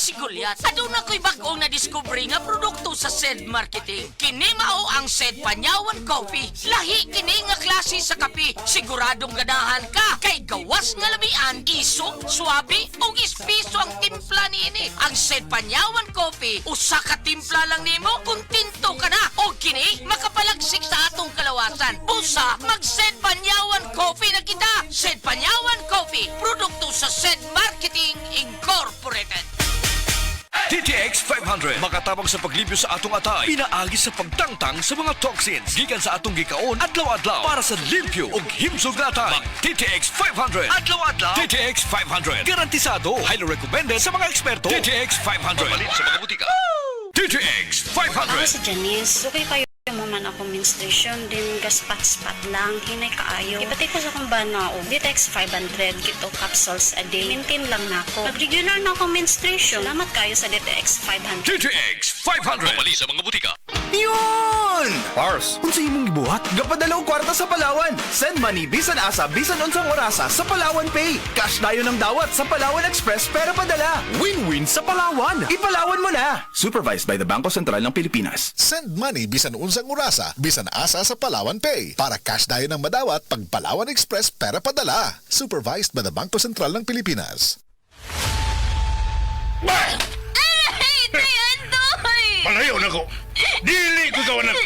si Goliath. Aduna ko'y bagong na-discovery nga produkto sa SED Marketing. Kini mao ang SED Panyawan Coffee. Lahi kini nga klase sa kape. Siguradong ganahan ka. Kay gawas nga lamian, isok, swabe, o ispiso ang timpla niini. Ang SED Panyawan Coffee, usa ka timpla lang nimo, kuntinto ka na. O kini, makapalagsik sa atong kalawasan. Busa, mag-SED Panyawan Coffee na kita. SED Panyawan Coffee, produkto sa SED Marketing Incorporated. TTX 500 makatabang sa paglibyo sa atong atay, pinaagi sa pagtangtang sa mga toxins gikan sa atong gikaon adlaw-adlaw para sa limpyo ug himsog na atay. TTX 500 adlaw-adlaw. TTX 500 garantisado, highly recommended sa mga eksperto. TTX 500 mabalin sa mga butika. TTX 500. Ako si Janice. Okay kayo mo man ako menstruation din gaspat-spat lang hinay kaayo. Ipatay ko sa kong bana o DTX 500 kito capsules a day. Maintain lang na ako. Pag regular na ako menstruation, salamat kayo sa DTX 500. TTX 500 mabalin sa mga butika. Yun! Pars, Unsa imong gibuhat? Gapadalaw kwarta sa Palawan. Send money bisan asa bisan unsang orasa sa Palawan Pay. Cash dayon ng dawat sa Palawan Express pero padala. Win-win sa Palawan. Ipalawan mo na. Supervised by the Bangko Sentral ng Pilipinas. Send money bisan unsang orasa, bisan asa sa Palawan Pay. Para cash dayon ng madawat pag Palawan Express pera padala. Supervised by the Bangko Sentral ng Pilipinas. Palayo na ko. Dili ko ka anak.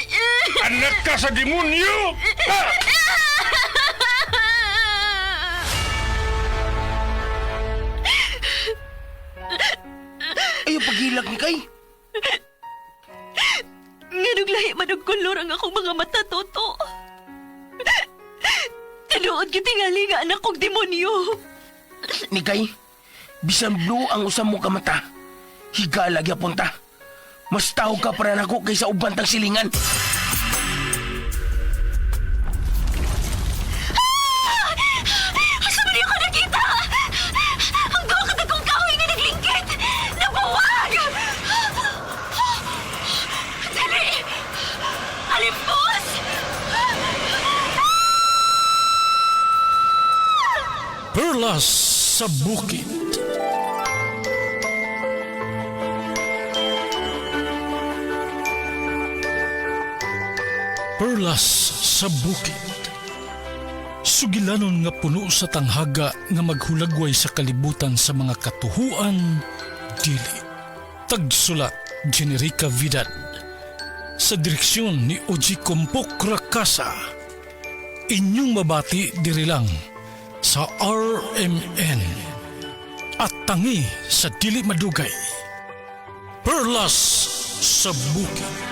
Anak ka sa demonyo. Ha? Ayaw paghilag ni kay. Nga naglahi manong kolor ang akong mga mata, Toto. Tinuod ko tingali nga anak kong demonyo. Ni kay, bisan blue ang usam mo kamata. Higa lagi apunta. Mas tao ka para nako kaysa ubantang silingan. Asa man niyo ka nakita? Ang gawa ka dagkong kahoy nga naglingkit. Nabuwag! Dali! Alimpos! Perlas sa bukid. Perlas sa bukid. Sugilanon nga puno sa tanghaga nga maghulagway sa kalibutan sa mga katuhuan, dili. Tagsulat, Generica Vidal. Sa direksyon ni Oji Kompok Rakasa. Inyong mabati diri lang sa RMN. At tangi sa dili madugay. Perlas sa bukid.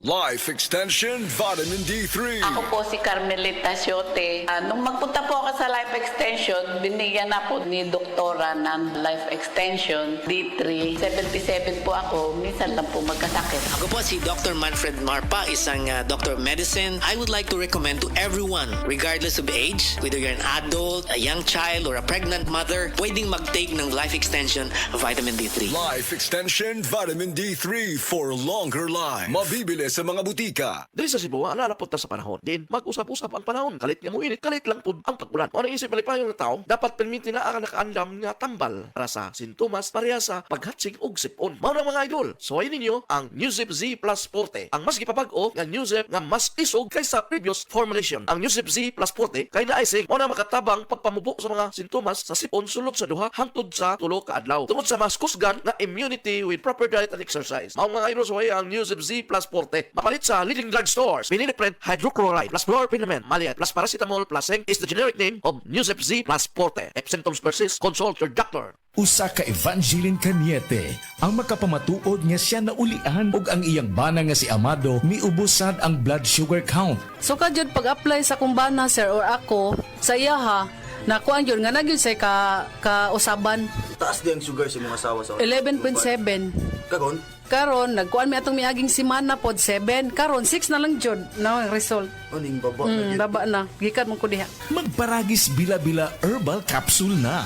Life Extension Vitamin D3. Ako po si Carmelita Siote. Nung magpunta po ako sa Life Extension, binigyan na po ni doktora ng Life Extension D3. 77 po ako, minsan lang po magkasakit. Ako po si Dr. Manfred Marpa, isang Doctor of Medicine. I would like to recommend to everyone, regardless of age, whether you're an adult, a young child, or a pregnant mother, pwedeng mag-take ng Life Extension Vitamin D3. Life Extension Vitamin D3 for longer life. Mabibili sa mga butika. Dili sa Cebu, naanapot na sa panahon. Din, mag-usap-usap ang panahon. Kalit nga mo init, kalit lang po ang pag-ulan. O isip malipayong na tao, dapat permiti na ang nakaandam nga tambal para sa sintomas pareha sa paghatsig og sipon. Mao na mga idol, suwayin ninyo ang Newzip Z Plus Forte. Ang mas gipapag-o nga Newzip nga mas isog kaysa previous formulation. Ang Newzip Z Plus Forte kay naisig mao na makatabang pagpamubo sa mga sintomas sa sipon sulod sa duha hangtod sa 3 ka adlaw. Tungod sa mas kusgan na immunity with proper diet and exercise. Mao mga idol, suwayin ang Newzip Z Plus Forte. Mapalit sa leading drug stores. Minilipren hydrochloride plus fluorphenamine, maliat plus paracetamol plus zinc is the generic name of Newzip Z Plus Forte. If symptoms persist, consult your doctor. Usa ka Evangeline Cañete ang makapamatuod nga siya naulian ug ang iyang bana nga si Amado miubusad ang blood sugar count. So kadyod pag-apply sa kumbana sir or ako sa iya ha, nakuan yun nga nagyud say ka usaban. Taas din ang sugar sa mga asawa sa 11.7. Kagon? Karon nagkuan mi atong miaging semana pod 7. Karon 6 na lang jud na ang result. Aning baba baba na. Gikan mo ko diha. Magparagis bila-bila herbal capsule na.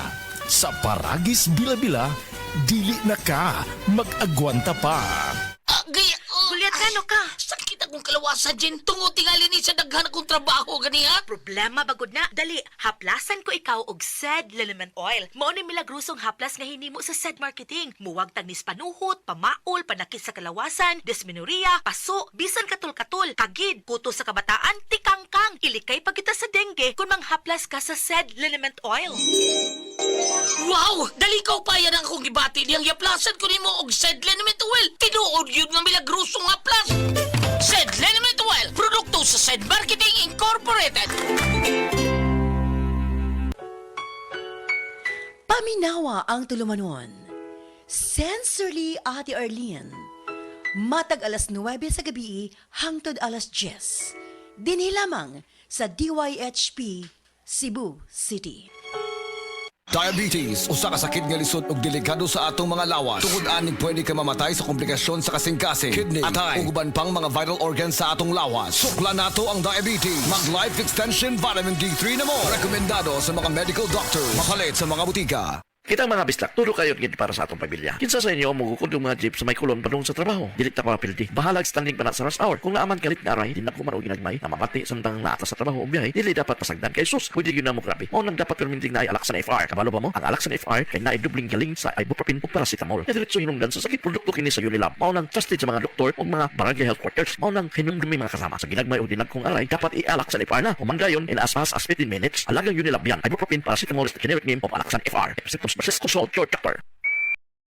Sa Paragis bila-bila, dili na ka mag-agwanta pa. Guliat ka, no ka? Sakit ang akong kalawasan, Jen. Tungod tingali ni sa daghan akong trabaho, ganiha. Problema bagod na. Dali, haplasan ko ikaw og SED Liniment Oil. Mao ni milagrosong haplas nga hinimo sa SED Marketing. Muwag tagnis panuhot, pamaol, panakit sa kalawasan, dysmenorrhea, paso, bisan katul-katul, kagid, kuto sa kabataan, tikangkang. Ilikay pa kita sa dengue kung manghaplas ka sa SED Liniment Oil. Wow! Dali ka pa yan ang akong gibati diyang yaplasan ko nimo og SED Liniment Oil. Tinuod yun nga milagrosong haplas. SED Liniment Oil, produkto sa SED Marketing Incorporated. Paminawa ang tulumanon. Sensorily Ate Arlene. Matag alas 9 sa gabi hangtod alas 10. Dinhi lamang sa DYHP Cebu City. Diabetes, usa ka sakit nga lisod ug delikado sa atong mga lawas. Tungod aning pwede ka mamatay sa komplikasyon sa kasing-kasing, kidney, atay, ug uban pang mga vital organs sa atong lawas. Sukla nato ang diabetes. Mag Life Extension Vitamin D3 na mo. Rekomendado sa mga medical doctor. Mapalit sa mga butika. Kita mga bislak, turo kayo gid para sa atong pamilya. Kinsa sa inyo mugukod yung mga jeep sa may kulon padung sa trabaho. Dili ta pa pildi. Bahalag standing pa na sa rush hour. Kung naaman kalit nga aray, di na ko man og ginagmay na mapati samtang naata sa trabaho o biyahe, dili dapat pasagdan kay sus. Pwede gyud na mo grabe. Mao nang dapat perminting na ay Alaxan FR. Kabalo ba mo? Ang Alaxan FR kay naay dubling galing sa ibuprofen ug paracetamol. Kay diretso hinungdan sa sakit produkto kini sa Unilab. Mao nang trusted sa mga doktor ug mga barangay health workers. Mao nang hinumdumi mga kasama sa ginagmay o dinagkong aray, dapat i-Alaxan FR na. Humanggayon in as fast as 15 minutes. Alagang Unilab yan. Ibuprofen, paracetamol, generic name of Alaxan FR. Symptoms persist, consult your doctor.